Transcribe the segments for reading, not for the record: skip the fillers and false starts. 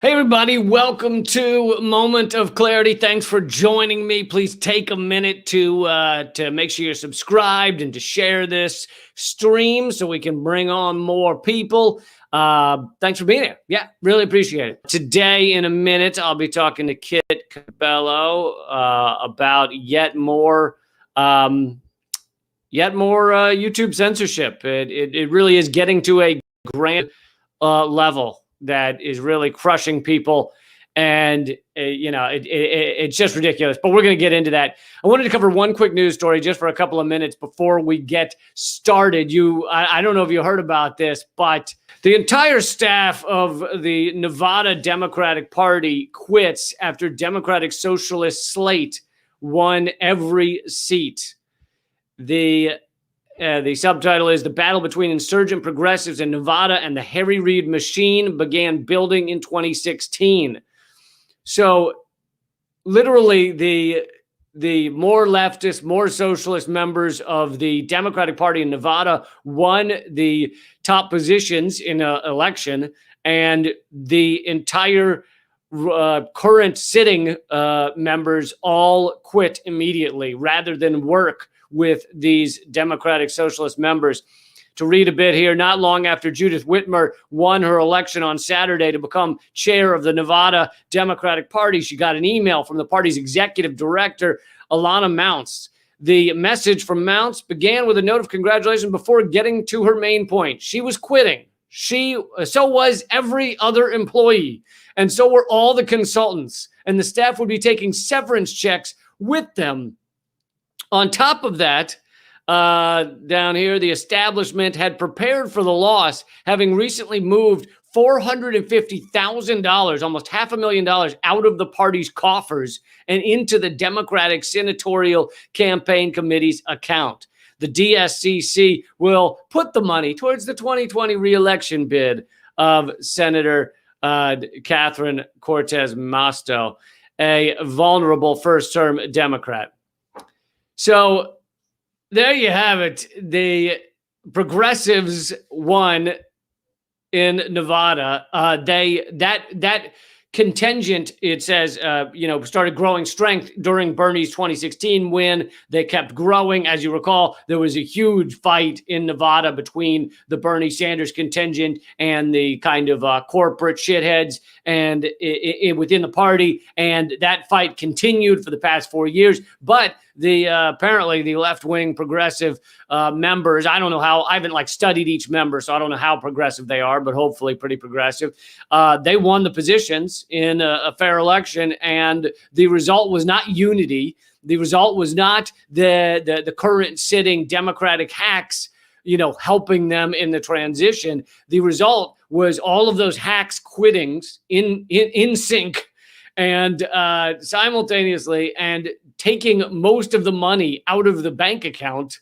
Hey, everybody, welcome to Moment of Clarity. Thanks for joining me. Please take a minute to make sure you're subscribed and to share this stream so we can bring on more people. Thanks for being here. Yeah, really appreciate it. Today, in a minute, I'll be talking to Kit Cabello about yet more YouTube censorship. It really is getting to a grand level that is really crushing people. And, it's just ridiculous. But we're going to get into that. I wanted to cover one quick news story just for a couple of minutes before we get started. I don't know if you heard about this, but the entire staff of the Nevada Democratic Party quits after Democratic Socialist slate won every seat. The subtitle is "The Battle Between Insurgent Progressives in Nevada and the Harry Reid Machine Began Building in 2016. So literally the more leftist, more socialist members of the Democratic Party in Nevada won the top positions in an election, and the entire current sitting members all quit immediately rather than work with these Democratic Socialist members. To read a bit here, not long after Judith Whitmer won her election on Saturday to become chair of the Nevada Democratic Party, she got an email from the party's executive director, Alana Mounts. The message from Mounts began with a note of congratulations before getting to her main point. She was quitting. So was every other employee, and so were all the consultants, and the staff would be taking severance checks with them. On top of that, down here, the establishment had prepared for the loss, having recently moved $450,000, almost $500,000, out of the party's coffers and into the Democratic Senatorial Campaign Committee's account. The DSCC will put the money towards the 2020 reelection bid of Senator Catherine Cortez Masto, a vulnerable first-term Democrat. So there you have it. The progressives won in Nevada. That contingent, it says, started growing strength during Bernie's 2016 win. They kept growing. As you recall, there was a huge fight in Nevada between the Bernie Sanders contingent and the kind of corporate shitheads and within the party. And that fight continued for the past 4 years. But apparently the left-wing progressive members, I don't know how, I haven't studied each member, so I don't know how progressive they are, but hopefully pretty progressive. They won the positions in a fair election, and the result was not unity. The result was not the current sitting Democratic hacks, helping them in the transition. The result was all of those hacks quittings in sync and simultaneously, and taking most of the money out of the bank account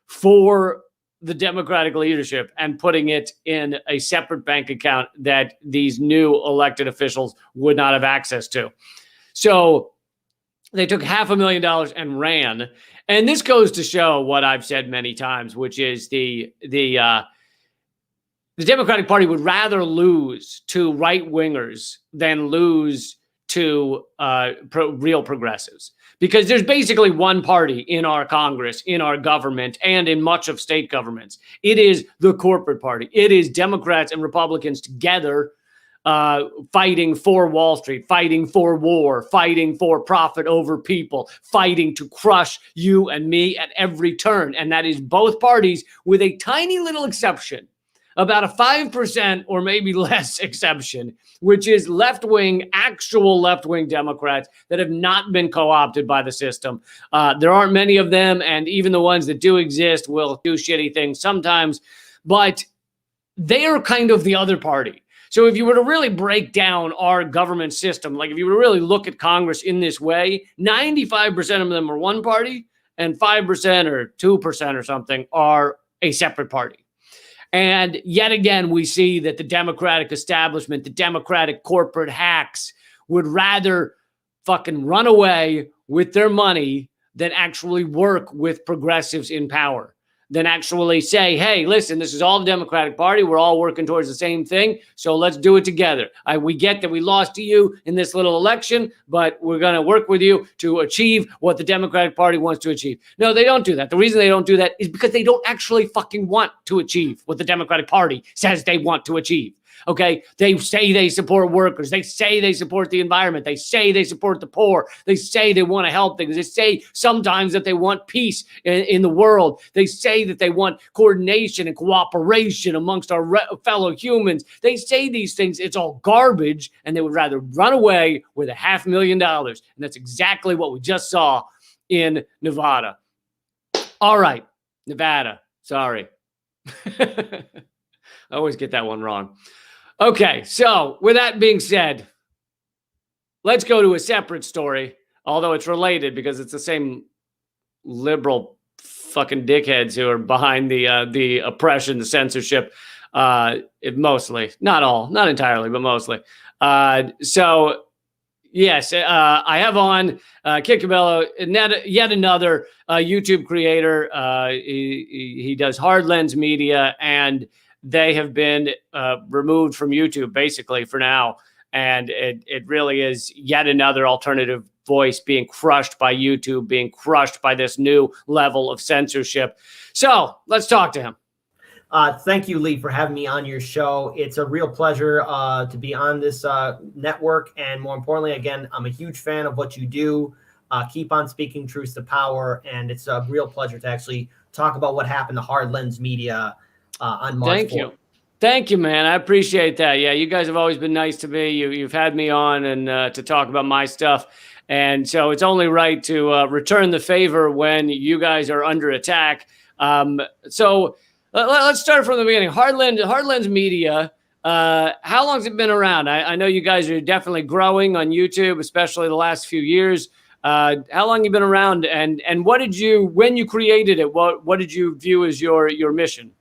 for the Democratic leadership and putting it in a separate bank account that these new elected officials would not have access to. So they took $500,000 and ran. And this goes to show what I've said many times, which is the Democratic Party would rather lose to right-wingers than lose to real progressives. Because there's basically one party in our Congress, in our government, and in much of state governments. It is the corporate party. It is Democrats and Republicans together fighting for Wall Street, fighting for war, fighting for profit over people, fighting to crush you and me at every turn. And that is both parties, with a tiny little exception, about a 5% or maybe less exception, which is actual left-wing Democrats that have not been co-opted by the system. There aren't many of them, and even the ones that do exist will do shitty things sometimes, but they are kind of the other party. So if you were to really break down our government system, if you were to really look at Congress in this way, 95% of them are one party, and 5% or 2% or something are a separate party. And yet again, we see that the Democratic establishment, the Democratic corporate hacks, would rather fucking run away with their money than actually work with progressives in power. than actually say, hey, listen, this is all the Democratic Party. We're all working towards the same thing. So let's do it together. We get that we lost to you in this little election, but we're going to work with you to achieve what the Democratic Party wants to achieve. No, they don't do that. The reason they don't do that is because they don't actually fucking want to achieve what the Democratic Party says they want to achieve. Okay, they say they support workers. They say they support the environment. They say they support the poor. They say they want to help things. They say sometimes that they want peace in the world. They say that they want coordination and cooperation amongst our fellow humans. They say these things. It's all garbage, and they would rather run away with $500,000. And that's exactly what we just saw in Nevada. All right, Nevada. Sorry. I always get that one wrong. Okay, so with that being said, let's go to a separate story, although it's related because it's the same liberal fucking dickheads who are behind the oppression, the censorship, mostly. Not all, not entirely, but mostly. So, yes, I have on Kid Cabello, yet another YouTube creator. He does Hard Lens Media, and they have been removed from YouTube basically for now. And it really is yet another alternative voice being crushed by YouTube, being crushed by this new level of censorship. So let's talk to him. Thank you, Lee, for having me on your show. It's a real pleasure to be on this network. And more importantly, again, I'm a huge fan of what you do. Keep on speaking truth to power. And it's a real pleasure to actually talk about what happened to Hard Lens Media on March 4th. Thank you, man. I appreciate that. Yeah, you guys have always been nice to me. You've had me on and to talk about my stuff. And so it's only right to return the favor when you guys are under attack. So let's start from the beginning. Hard Lens Media, how long has it been around? I know you guys are definitely growing on YouTube, especially the last few years. How long have you been around? And what did you, when you created it, what did you view as your mission?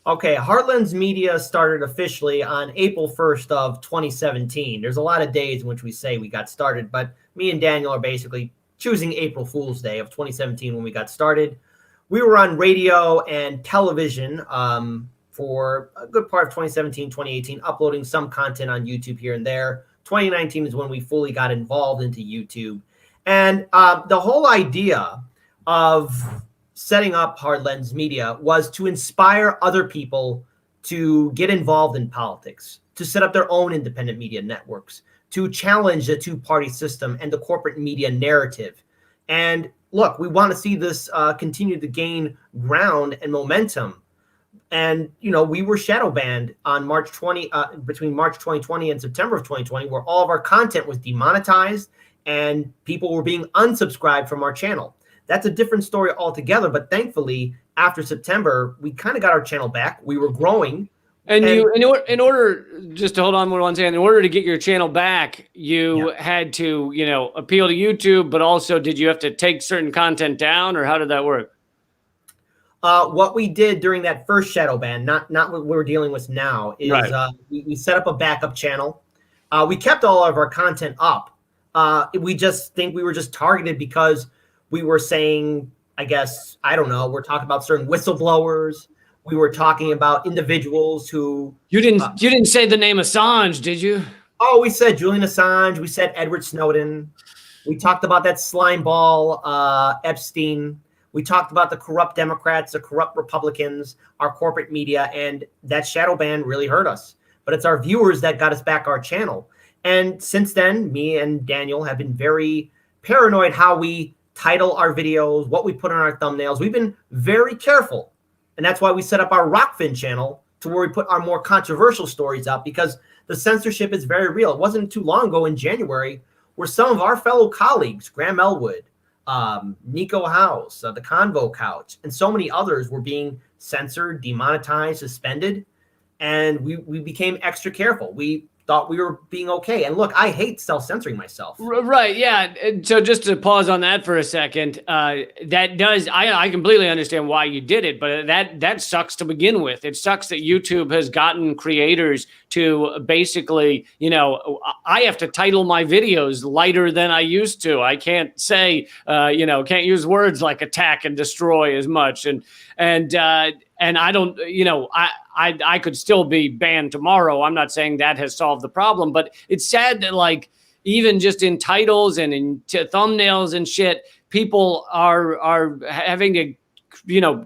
Okay, Hard Lens Media started officially on April 1st of 2017. There's a lot of days in which we say we got started, but me and Daniel are basically choosing April Fool's Day of 2017 when we got started. We were on radio and television for a good part of 2017, 2018, uploading some content on YouTube here and there. 2019 is when we fully got involved into YouTube. And the whole idea of setting up Hard Lens Media was to inspire other people to get involved in politics, to set up their own independent media networks, to challenge the two-party system and the corporate media narrative. And look, we want to see this continue to gain ground and momentum. And, you know, we were shadow banned on March 20, between March 2020 and September of 2020, where all of our content was demonetized and people were being unsubscribed from our channel. That's a different story altogether. But thankfully, after September, we kind of got our channel back. We were growing. And you, in order, just to hold on one second, in order to get your channel back, you had to, you know, appeal to YouTube, but also did you have to take certain content down, or how did that work? What we did during that first shadow ban, not what we're dealing with now, is we set up a backup channel. We kept all of our content up. We just think we were just targeted because we were saying, I guess, I don't know, we're talking about certain whistleblowers. We were talking about individuals who... You didn't say the name Assange, did you? Oh, we said Julian Assange. We said Edward Snowden. We talked about that slime ball, Epstein. We talked about the corrupt Democrats, the corrupt Republicans, our corporate media, and that shadow ban really hurt us. But it's our viewers that got us back our channel. And since then, me and Daniel have been very paranoid how we title our videos, what we put on our thumbnails. We've been very careful. And that's why we set up our Rockfin channel to where we put our more controversial stories up, because the censorship is very real. It wasn't too long ago in January where some of our fellow colleagues, Graham Elwood, Nico House, the Convo Couch, and so many others were being censored, demonetized, suspended. And we became extra careful. We thought we were being okay. And look, I hate self-censoring myself. Right, yeah. So just to pause on that for a second, that does, I completely understand why you did it, but that sucks to begin with. It sucks that YouTube has gotten creators to basically, I have to title my videos lighter than I used to. I can't say, can't use words like attack and destroy as much. And I don't, I could still be banned tomorrow. I'm not saying that has solved the problem, but it's sad that, like, even just in titles and in thumbnails and shit, people are having to,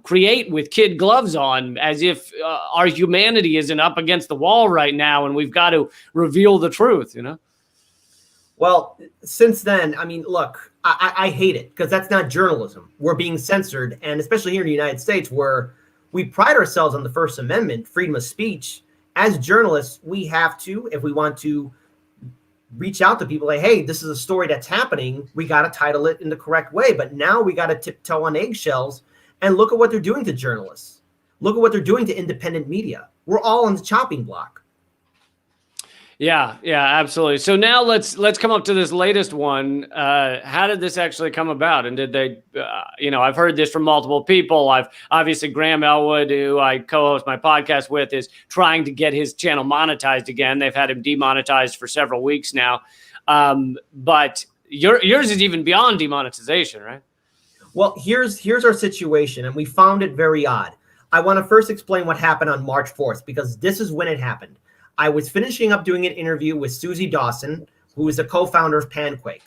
create with kid gloves on, as if our humanity isn't up against the wall right now and we've got to reveal the truth, Well, since then, I mean, look, I hate it because that's not journalism. We're being censored. And especially here in the United States, where we pride ourselves on the First Amendment, freedom of speech. As journalists, we have to, if we want to reach out to people, like, hey, this is a story that's happening, we got to title it in the correct way. But now we got to tiptoe on eggshells. And look at what they're doing to journalists. Look at what they're doing to independent media. We're all on the chopping block. Yeah, absolutely. So now let's come up to this latest one. How did this actually come about? And did they, I've heard this from multiple people. I've obviously Graham Elwood, who I co-host my podcast with, is trying to get his channel monetized again. They've had him demonetized for several weeks now. But yours is even beyond demonetization, right? Well, here's our situation, and we found it very odd. I want to first explain what happened on March 4th, because this is when it happened. I was finishing up doing an interview with Susie Dawson, who is the co-founder of Panquake.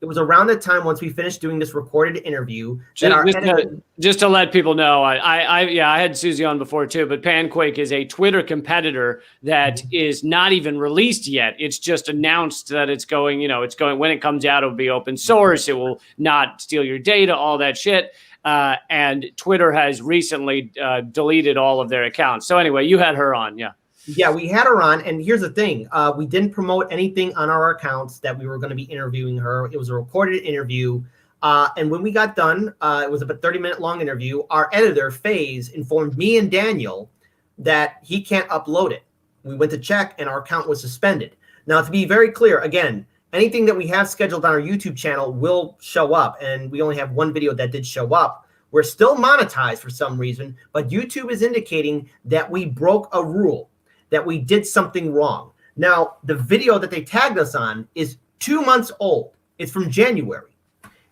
It was around the time, once we finished doing this recorded interview, just to let people know, I had Susie on before too, but Panquake is a Twitter competitor that is not even released yet. It's just announced that it's going, when it comes out, it'll be open source. It will not steal your data, all that shit. And Twitter has recently deleted all of their accounts. So anyway, you had her on, yeah. Yeah, we had her on, and here's the thing. We didn't promote anything on our accounts that we were going to be interviewing her. It was a recorded interview, and when we got done, it was about a 30-minute long interview. Our editor, FaZe, informed me and Daniel that he can't upload it. We went to check, and our account was suspended. Now, to be very clear, again, anything that we have scheduled on our YouTube channel will show up, and we only have one video that did show up. We're still monetized for some reason, but YouTube is indicating that we broke a rule, that we did something wrong. Now, the video that they tagged us on is 2 months old. It's from January.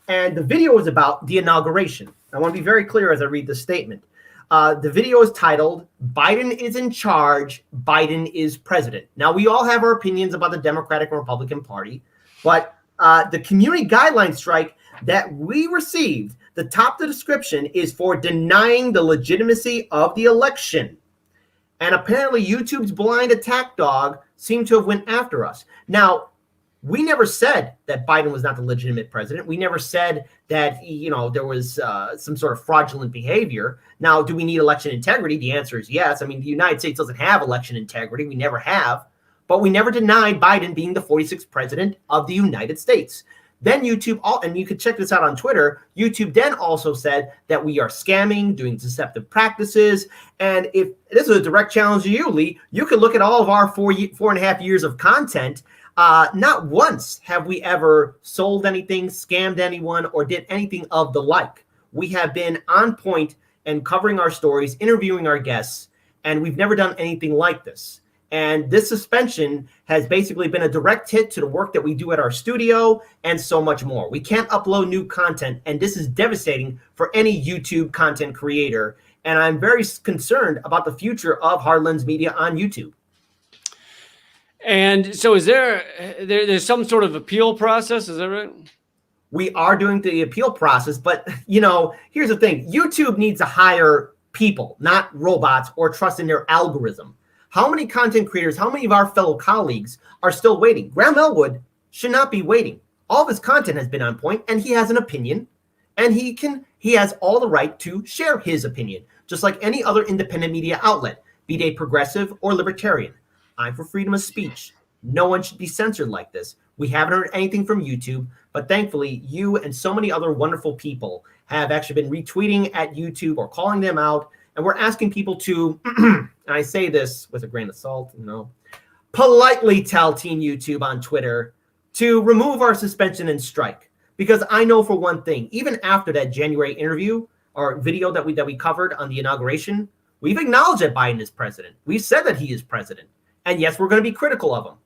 And the video is about the inauguration. I want to be very clear as I read the statement. The video is titled, "Biden is in charge, Biden is president." Now, we all have our opinions about the Democratic and Republican Party, but the community guideline strike that we received, the top of the description is for denying the legitimacy of the election. And apparently YouTube's blind attack dog seemed to have went after us. Now, we never said that Biden was not the legitimate president. We never said that, there was some sort of fraudulent behavior. Now, do we need election integrity? The answer is yes. I mean, the United States doesn't have election integrity. We never have. But we never denied Biden being the 46th president of the United States. Then YouTube, and you can check this out on Twitter, YouTube then also said that we are scamming, doing deceptive practices. And if this is a direct challenge to you, Lee, you can look at all of our 4.5 years of content. Not once have we ever sold anything, scammed anyone, or did anything of the like. We have been on point and covering our stories, interviewing our guests, and we've never done anything like this. And this suspension has basically been a direct hit to the work that we do at our studio and so much more. We can't upload new content, and this is devastating for any YouTube content creator. And I'm very concerned about the future of Hardlens Media on YouTube. And so is there's some sort of appeal process? Is that right? We are doing the appeal process, but, here's the thing. YouTube needs to hire people, not robots, or trust in their algorithm. How many content creators, how many of our fellow colleagues are still waiting? Graham Elwood should not be waiting. All of his content has been on point, and he has an opinion, and he has all the right to share his opinion, just like any other independent media outlet, be they progressive or libertarian. I'm for freedom of speech. No one should be censored like this. We haven't heard anything from YouTube, but thankfully, you and so many other wonderful people have actually been retweeting at YouTube or calling them out. And we're asking people to, and I say this with a grain of salt, politely tell Team YouTube on Twitter to remove our suspension and strike. Because I know for one thing, even after that January interview or video that we covered on the inauguration, we've acknowledged that Biden is president. We've said that he is president. And yes, we're going to be critical of them,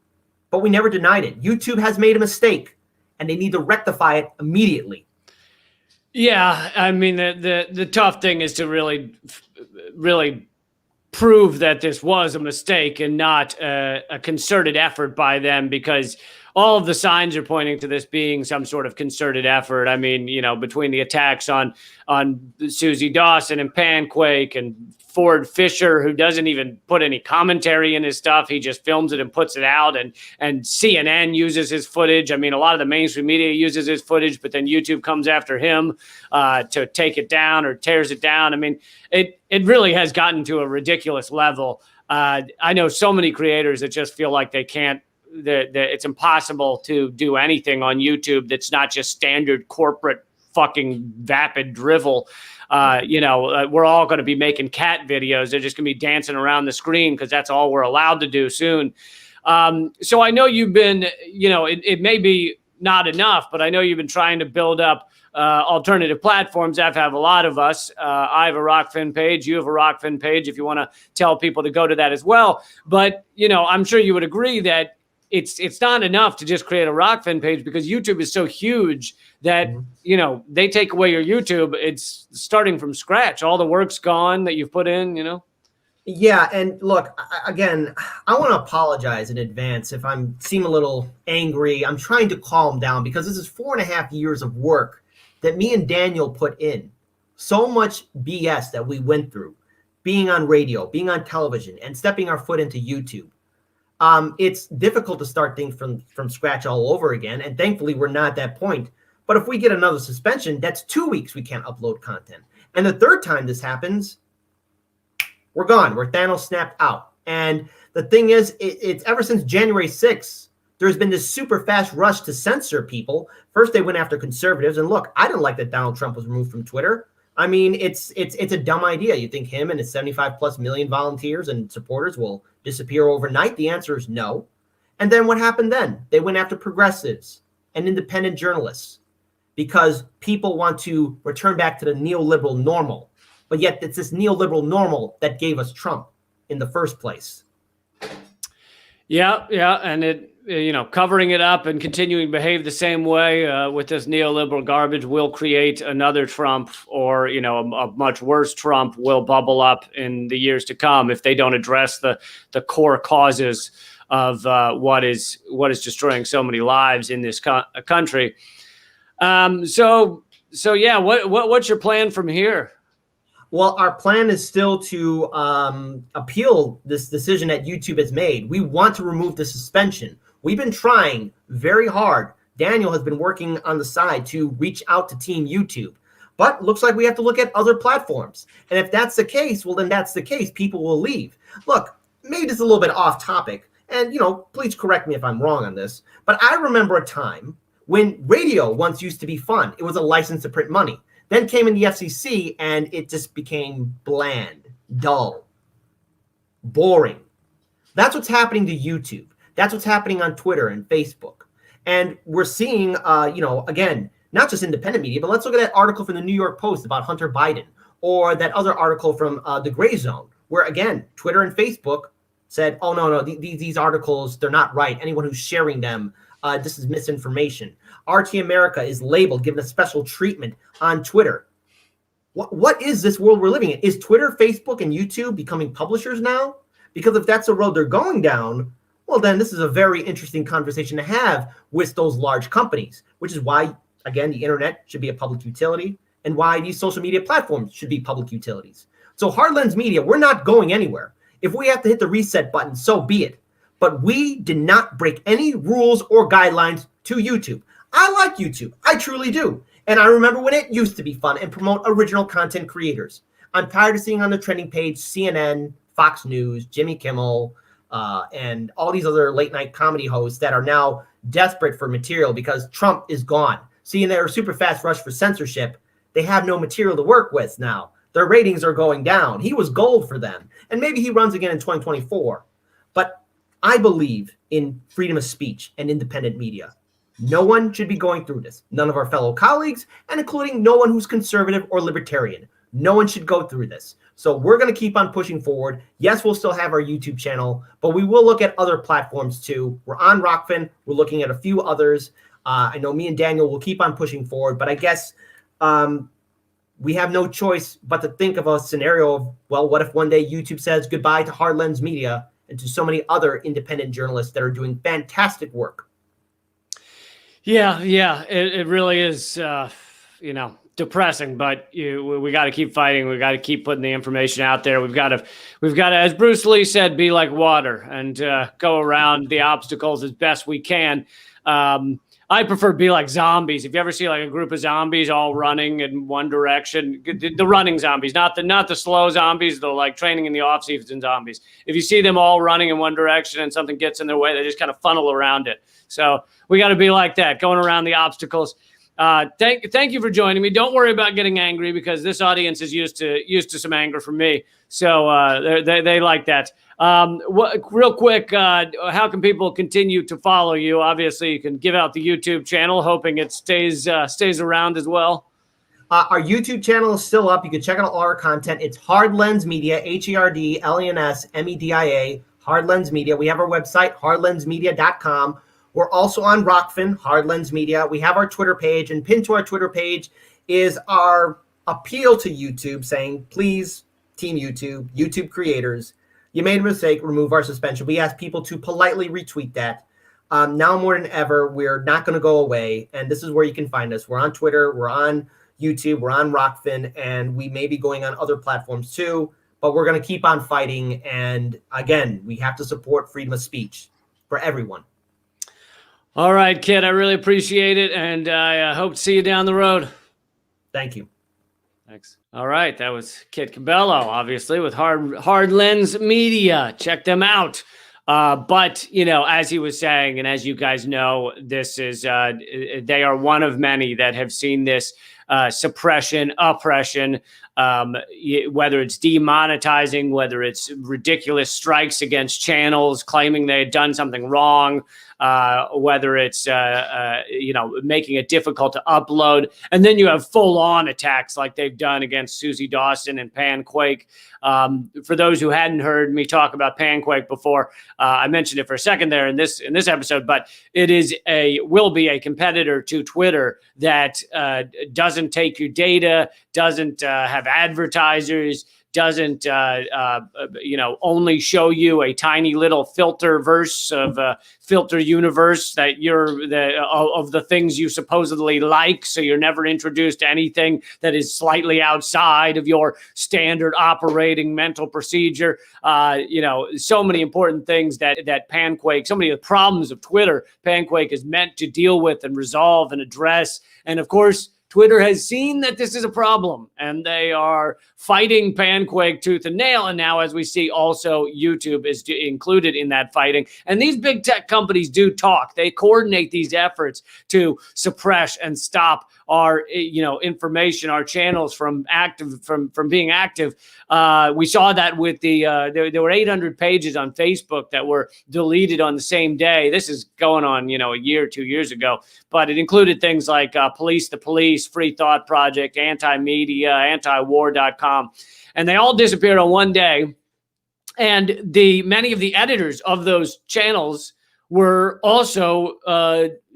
but we never denied it. YouTube has made a mistake, and they need to rectify it immediately. Yeah, I mean, the tough thing is to really prove that this was a mistake and not a concerted effort by them, because all of the signs are pointing to this being some sort of concerted effort. I mean, between the attacks on Susie Dawson and Panquake and Ford Fisher, who doesn't even put any commentary in his stuff. He just films it and puts it out, and CNN uses his footage. I mean, a lot of the mainstream media uses his footage, but then YouTube comes after him to take it down or tears it down. I mean, it really has gotten to a ridiculous level. I know so many creators that just feel like they can't, that it's impossible to do anything on YouTube that's not just standard corporate fucking vapid drivel. We're all going to be making cat videos. They're just going to be dancing around the screen because that's all we're allowed to do soon. So I know you've been, it may be not enough, but I know you've been trying to build up alternative platforms. I've have a lot of us. I have a Rockfin page. You have a Rockfin page if you want to tell people to go to that as well. But, I'm sure you would agree that it's not enough to just create a Rockfin page, because YouTube is so huge that, they take away your YouTube. It's starting from scratch. All the work's gone that you've put in, Yeah, and look, again, I want to apologize in advance if I'm seem a little angry. I'm trying to calm down, because this is 4.5 years of work that me and Daniel put in. So much BS that we went through, being on radio, being on television, and stepping our foot into YouTube. It's difficult to start things from scratch all over again, and thankfully we're not at that point. But if we get another suspension, that's 2 weeks we can't upload content. And the third time this happens, we're gone. We're Thanos snapped out. And the thing is, it's ever since January 6th, there's been this super fast rush to censor people. First, they went after conservatives. And look, I didn't like that Donald Trump was removed from Twitter. I mean, it's a dumb idea. You think him and his 75+ million volunteers and supporters will disappear overnight? The answer is no. And then what happened then? They went after progressives and independent journalists, because people want to return back to the neoliberal normal. But yet it's this neoliberal normal that gave us Trump in the first place. Yeah. And it, covering it up and continuing to behave the same way with this neoliberal garbage will create another Trump, or, a much worse Trump will bubble up in the years to come if they don't address the core causes of what is destroying so many lives in this country. So yeah, what's your plan from here? Well, our plan is still to appeal this decision that YouTube has made. We want to remove the suspension. We've been trying very hard. Daniel has been working on the side to reach out to Team YouTube. But looks like we have to look at other platforms. And if that's the case, well, then that's the case. People will leave. Look, maybe this is a little bit off topic. And, please correct me if I'm wrong on this. But I remember a time when radio once used to be fun. It was a license to print money. Then came in the FCC, and it just became bland, dull, boring. That's what's happening to YouTube. That's what's happening on Twitter and Facebook. And we're seeing, again, not just independent media, but let's look at that article from the New York Post about Hunter Biden, or that other article from The Gray Zone, where, again, Twitter and Facebook said, oh, no, these articles, they're not right. Anyone who's sharing them, this is misinformation. RT America is labeled, given a special treatment on Twitter. What is this world we're living in? Is Twitter, Facebook, and YouTube becoming publishers now? Because if that's the road they're going down, well, then this is a very interesting conversation to have with those large companies, which is why, again, the internet should be a public utility, and why these social media platforms should be public utilities. So Hardlens Media, we're not going anywhere. If we have to hit the reset button, so be it. But we did not break any rules or guidelines to YouTube. I like YouTube. I truly do. And I remember when it used to be fun and promote original content creators. I'm tired of seeing on the trending page CNN, Fox News, Jimmy Kimmel, and all these other late night comedy hosts that are now desperate for material because Trump is gone. Seeing their super fast rush for censorship, they have no material to work with now. Their ratings are going down. He was gold for them. And maybe he runs again in 2024. But I believe in freedom of speech and independent media. No one should be going through this. None of our fellow colleagues, and including no one who's conservative or libertarian. No one should go through this. So we're going to keep on pushing forward. Yes, we'll still have our YouTube channel, but we will look at other platforms too. We're on Rockfin. We're looking at a few others. I know me and Daniel will keep on pushing forward, but I guess we have no choice but to think of a scenario of, well, what if one day YouTube says goodbye to Hard Lens Media and to so many other independent journalists that are doing fantastic work? Yeah, it really is, depressing, but we got to keep fighting. We got to keep putting the information out there. We've got to, as Bruce Lee said, be like water and go around the obstacles as best we can. I prefer be like zombies. If you ever see like a group of zombies all running in one direction, the running zombies, not the slow zombies, the like training in the off season zombies. If you see them all running in one direction and something gets in their way, they just kind of funnel around it. So we got to be like that, going around the obstacles. Thank you for joining me. Don't worry about getting angry because this audience is used to some anger from me. So they like that. Real quick, how can people continue to follow you? Obviously, you can give out the YouTube channel, hoping it stays around as well. Our YouTube channel is still up. You can check out all our content. It's Hard Lens Media, HERDLENS MEDIA, Hard Lens Media. We have our website, hardlensmedia.com. We're also on Rockfin, Hard Lens Media. We have our Twitter page, and pinned to our Twitter page is our appeal to YouTube saying, please, Team YouTube, YouTube creators, you made a mistake, remove our suspension. We ask people to politely retweet that. Now more than ever, we're not going to go away, and this is where you can find us. We're on Twitter, we're on YouTube, we're on Rockfin, and we may be going on other platforms too, but we're going to keep on fighting. And again, we have to support freedom of speech for everyone. All right, Kit, I really appreciate it, and I hope to see you down the road. Thank you. Thanks. All right, that was Kit Cabello, obviously, with Hard Lens Media. Check them out. But, as he was saying, and as you guys know, this is they are one of many that have seen this suppression, oppression, whether it's demonetizing, whether it's ridiculous strikes against channels claiming they had done something wrong, whether it's, making it difficult to upload. And then you have full-on attacks like they've done against Susie Dawson and Panquake. For those who hadn't heard me talk about Panquake before, I mentioned it for a second there in this episode, but it will be a competitor to Twitter that doesn't take your data, doesn't have advertisers, doesn't only show you a tiny little filter universe that of the things you supposedly like, so you're never introduced to anything that is slightly outside of your standard operating mental procedure. So many important things that Panquake, so many of the problems of Twitter, Panquake is meant to deal with and resolve and address. And of course, Twitter has seen that this is a problem, and they are fighting Panquake tooth and nail. And now, as we see, also YouTube is included in that fighting. And these big tech companies do talk. They coordinate these efforts to suppress and stop our, information, our channels from being active. We saw that with there were 800 pages on Facebook that were deleted on the same day. This is going on, a year, 2 years ago, but it included things like Police the Police, Free Thought Project, Anti-Media, Antiwar.com. And they all disappeared on one day. And many of the editors of those channels were also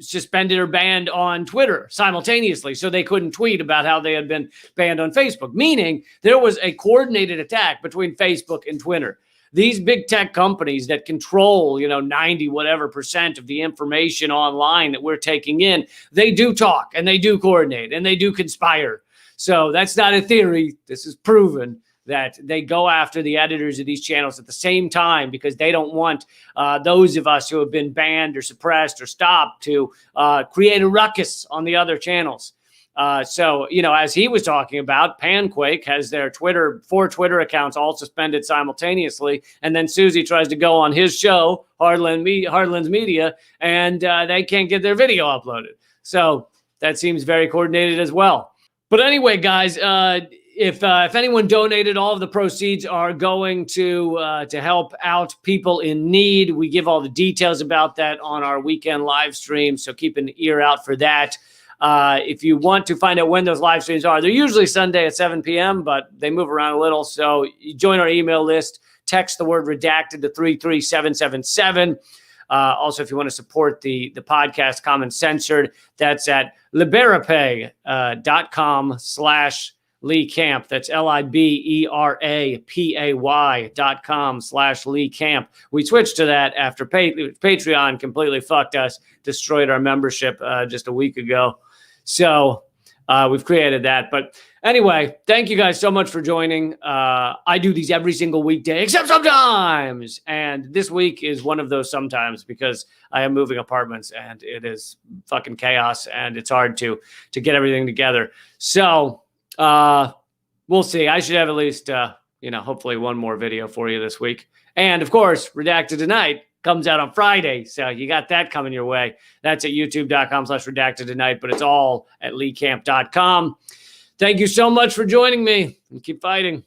suspended or banned on Twitter simultaneously. So they couldn't tweet about how they had been banned on Facebook, meaning there was a coordinated attack between Facebook and Twitter. These big tech companies that control, 90 whatever % of the information online that we're taking in, they do talk and they do coordinate and they do conspire. So that's not a theory. This is proven that they go after the editors of these channels at the same time because they don't want those of us who have been banned or suppressed or stopped to create a ruckus on the other channels. So, as he was talking about, Panquake has their four Twitter accounts all suspended simultaneously. And then Susie tries to go on his show, Hard Lens Media, and they can't get their video uploaded. So that seems very coordinated as well. But anyway, guys, if anyone donated, all of the proceeds are going to help out people in need. We give all the details about that on our weekend live stream, so keep an ear out for that. If you want to find out when those live streams are, they're usually Sunday at 7 p.m., but they move around a little. So you join our email list, text the word redacted to 33777. Also, if you want to support the podcast Common Censored, that's at liberapay.com/Lee Camp. That's liberapay.com/Lee Camp. We switched to that after Patreon completely fucked us, destroyed our membership just a week ago. So we've created that. But anyway, thank you guys so much for joining. I do these every single weekday, except sometimes. And this week is one of those sometimes because I am moving apartments and it is fucking chaos and it's hard to get everything together. So we'll see. I should have at least, hopefully one more video for you this week. And of course, Redacted Tonight comes out on Friday. So you got that coming your way. That's at youtube.com/redacted tonight, but it's all at leecamp.com. Thank you so much for joining me and keep fighting.